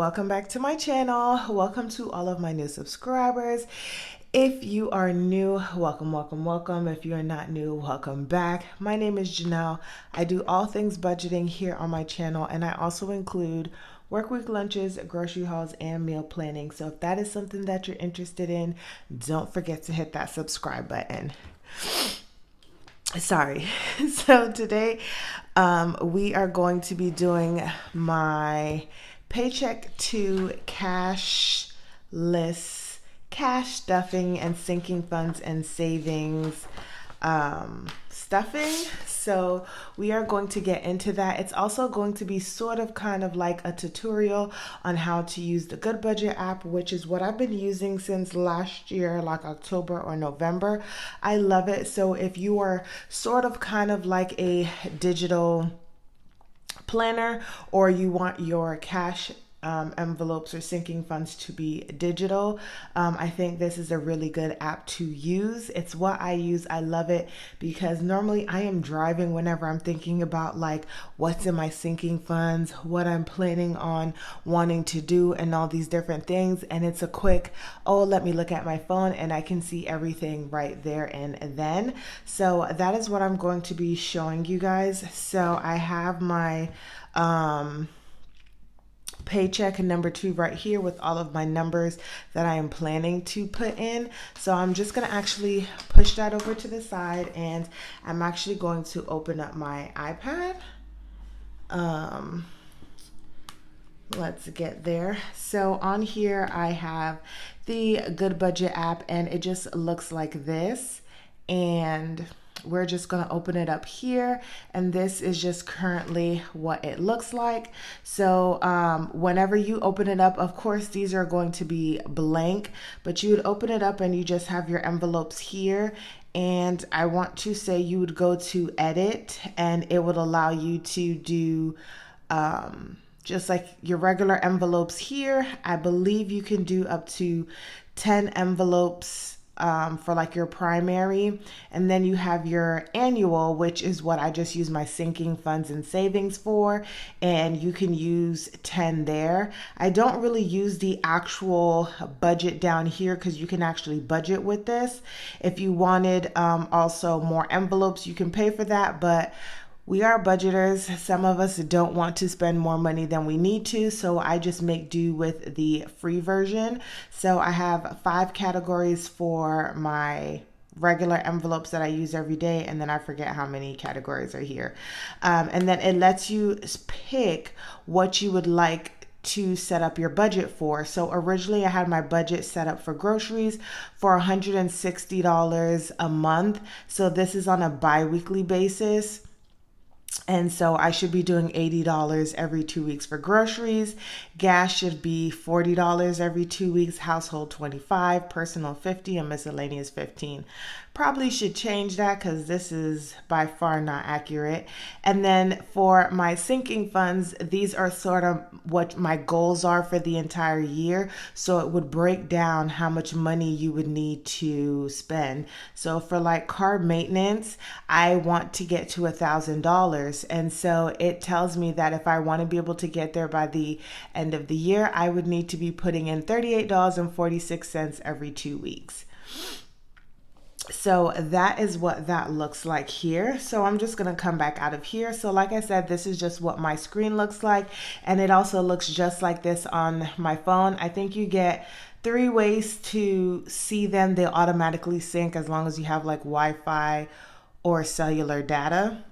welcome back to my channel. Welcome to all of my new subscribers. If you are new, welcome. If you are not new, welcome back. My name is Janelle. I do all things budgeting here on my channel, and I also include work week lunches, grocery hauls, and meal planning. So if that is something that you're interested in, don't forget to hit that subscribe button. Sorry. So today we are going to be doing my paycheck to cashless cash stuffing and sinking funds and savings stuffing. So we are going to get into that. It's also going to be sort of kind of like a tutorial on how to use the Good Budget app, which is what I've been using since last year, like October or November. I love it. So if you are sort of kind of like a digital planner, or you want your cash envelopes or sinking funds to be digital, I think this is a really good app to use. It's what I use. I love it because normally I am driving whenever I'm thinking about like what's in my sinking funds, what I'm planning on wanting to do, and all these different things. And it's a quick, oh, let me look at my phone and I can see everything right there and then. So that is what I'm going to be showing you guys. So I have my paycheck number 2 right here with all of my numbers that I am planning to put in. So I'm just going to actually push that over to the side, and I'm actually going to open up my iPad. Let's get there. So on here I have the Good Budget app, and it just looks like this, and we're just going to open it up here, and this is just currently what it looks like. So whenever you open it up, of course these are going to be blank, but you would open it up and you just have your envelopes here. And I want to say you would go to edit, and it would allow you to do just like your regular envelopes here. I believe you can do up to 10 envelopes for like your primary, and then you have your annual, which is what I just use my sinking funds and savings for, and you can use 10 there. I don't really use the actual budget down here because you can actually budget with this. If you wanted also more envelopes, you can pay for that, but we are budgeters. Some of us don't want to spend more money than we need to, so I just make do with the free version. So I have 5 categories for my regular envelopes that I use every day, and then I forget how many categories are here. And then it lets you pick what you would like to set up your budget for. So originally I had my budget set up for groceries for $160 a month. So this is on a bi-weekly basis. And so I should be doing $80 every 2 weeks for groceries. Gas should be $40 every 2 weeks. Household $25, personal $50, and miscellaneous $15. Probably should change that because this is by far not accurate. And then for my sinking funds, these are sort of what my goals are for the entire year. So it would break down how much money you would need to spend. So for like car maintenance, I want to get to $1,000. And so it tells me that if I want to be able to get there by the end of the year, I would need to be putting in $38.46 every 2 weeks. So that is what that looks like here. So I'm just going to come back out of here. So like I said, this is just what my screen looks like. And it also looks just like this on my phone. I think you get 3 ways to see them. They automatically sync as long as you have like Wi-Fi or cellular data.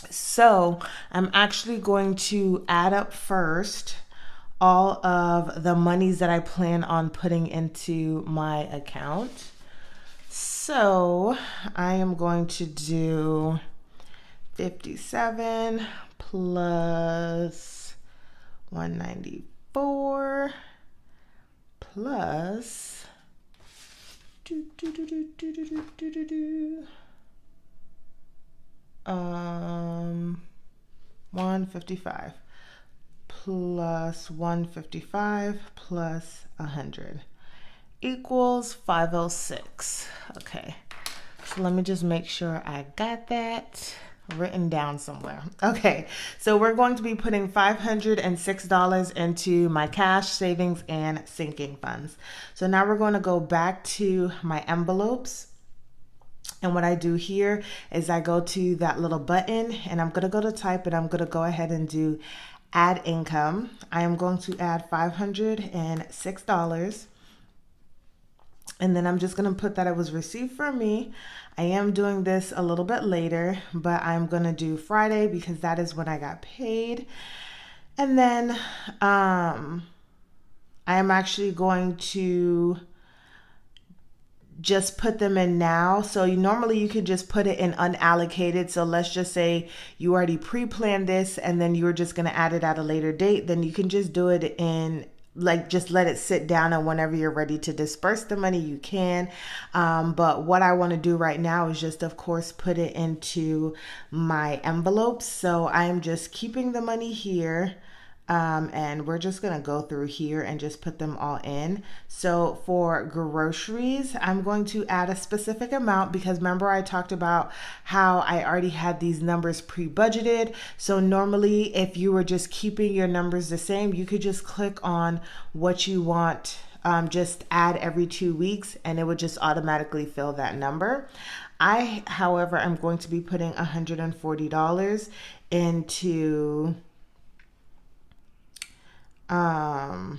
So I'm actually going to add up first all of the monies that I plan on putting into my account. So I am going to do 57 plus 194 plus 155 plus 155 plus 100 equals 506. Okay, so let me just make sure I got that. written down somewhere. Okay, so we're going to be putting $506 into my cash, savings, and sinking funds. So now we're going to go back to my envelopes. And what I do here is I go to that little button and I'm going to go to type, and I'm going to go ahead and do add income. I am going to add $506. And then I'm just going to put that it was received from me. I am doing this a little bit later, but I'm going to do Friday because that is when I got paid. And then I am actually going to just put them in now. So normally you can just put it in unallocated. So let's just say you already pre-planned this and then you're just going to add it at a later date. Then you can just do it in, like, just let it sit down, and whenever you're ready to disperse the money, you can. But what I want to do right now is just, of course, put it into my envelopes. So I'm just keeping the money here. And we're just going to go through here and just put them all in. So for groceries, I'm going to add a specific amount because remember I talked about how I already had these numbers pre-budgeted. So normally if you were just keeping your numbers the same, you could just click on what you want, just add every 2 weeks, and it would just automatically fill that number. I, however, am going to be putting $140 into oh,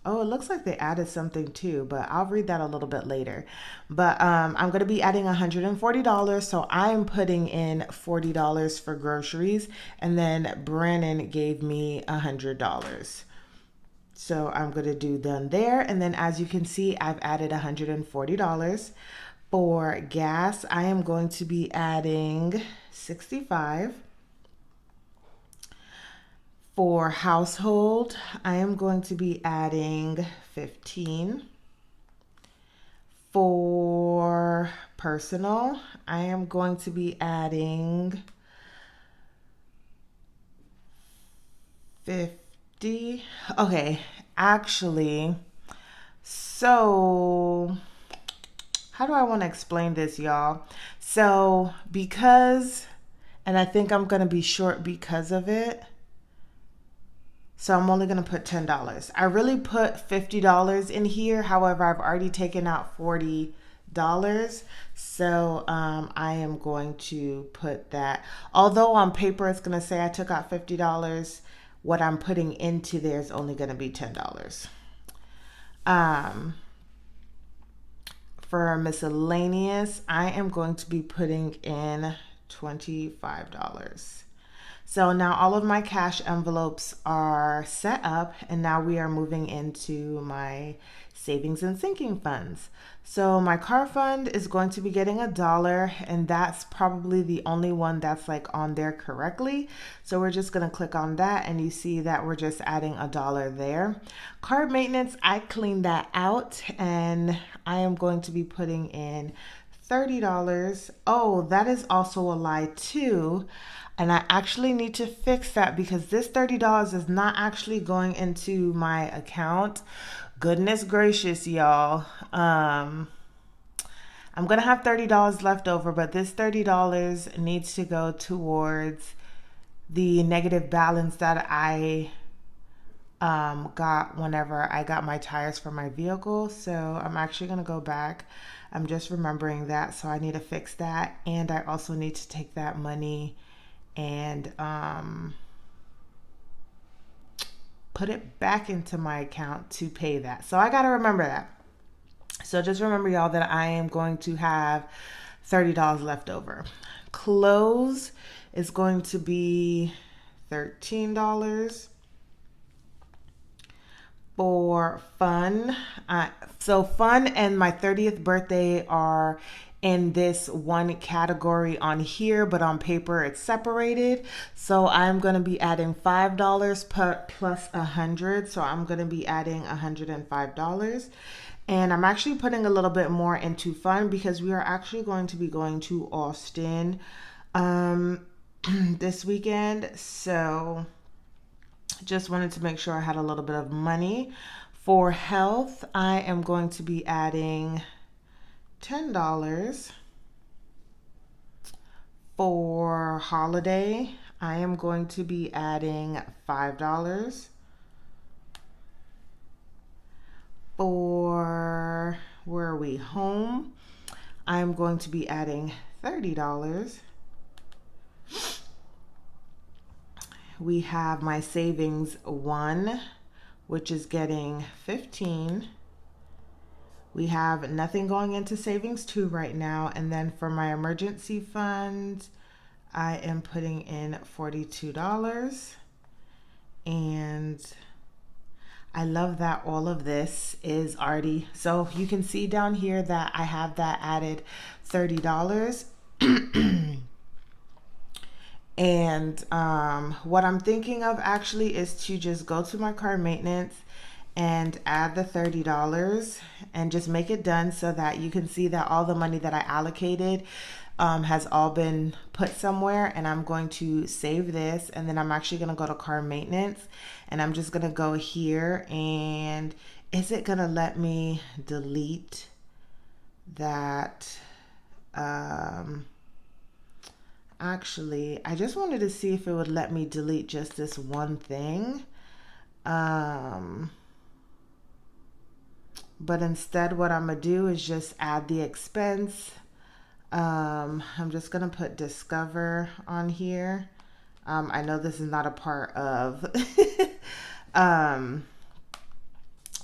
it looks like they added something too, but I'll read that a little bit later. But I'm going to be adding $140, so I'm putting in $40 for groceries, and then Brandon gave me $100. So I'm going to do done there, and then as you can see, I've added $140. For gas, I am going to be adding $65. For household, I am going to be adding 15. For personal, I am going to be adding 50. Okay, actually, so how do I want to explain this, y'all? So because, and I think I'm going to be short because of it, so I'm only going to put $10. I really put $50 in here. However, I've already taken out $40. So I am going to put that. Although on paper it's going to say I took out $50, what I'm putting into there is only going to be $10. For miscellaneous, I am going to be putting in $25. So now all of my cash envelopes are set up, and now we are moving into my savings and sinking funds. So my car fund is going to be getting $1, and that's probably the only one that's like on there correctly. So we're just going to click on that, and you see that we're just adding $1 there. Card maintenance, I cleaned that out, and I am going to be putting in $30. Oh, that is also a lie too. And I actually need to fix that because this $30 is not actually going into my account. Goodness gracious, y'all. I'm going to have $30 left over, but this $30 needs to go towards the negative balance that I got whenever I got my tires for my vehicle. So I'm actually going to go back. I'm just remembering that. So I need to fix that. And I also need to take that money and put it back into my account to pay that. So I got to remember that. So just remember, y'all, that I am going to have $30 left over. Clothes is going to be $13. For fun, so fun and my 30th birthday are in this one category on here, but on paper it's separated. So I'm going to be adding $5 plus 100. So I'm going to be adding $105. And I'm actually putting a little bit more into fun because we are actually going to be going to Austin this weekend. So just wanted to make sure I had a little bit of money. For health, I am going to be adding $10. For holiday, I am going to be adding $5. For where are we? Home, I'm going to be adding $30. We have my savings 1, which is getting 15. We have nothing going into savings 2 right now. And then for my emergency fund, I am putting in $42. And I love that all of this is already, so you can see down here that I have that added $30. And what I'm thinking of actually is to just go to my car maintenance and add the $30 and just make it done so that you can see that all the money that I allocated has all been put somewhere. And I'm going to save this, and then I'm actually going to go to car maintenance, and I'm just going to go here, and is it going to let me delete that? Actually, I just wanted to see if it would let me delete just this one thing. But instead what I'm gonna do is just add the expense. I'm just gonna put discover on here. I know this is not a part of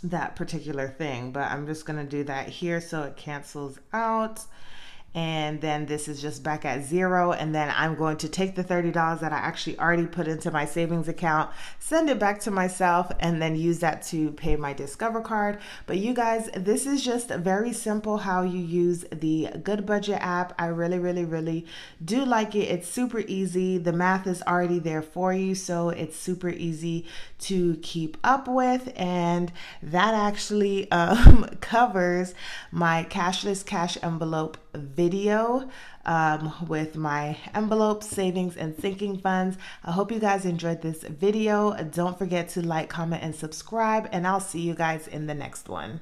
that particular thing, but I'm just gonna do that here so it cancels out. And then this is just back at 0. And then I'm going to take the $30 that I actually already put into my savings account, send it back to myself, and then use that to pay my Discover card. But you guys, this is just very simple how you use the Good Budget app. I really do like it. It's super easy. The math is already there for you, so it's super easy to keep up with. And that actually covers my cashless cash envelope video with my envelope savings and sinking funds. I hope you guys enjoyed this video. Don't forget to like, comment, and subscribe, and I'll see you guys in the next one.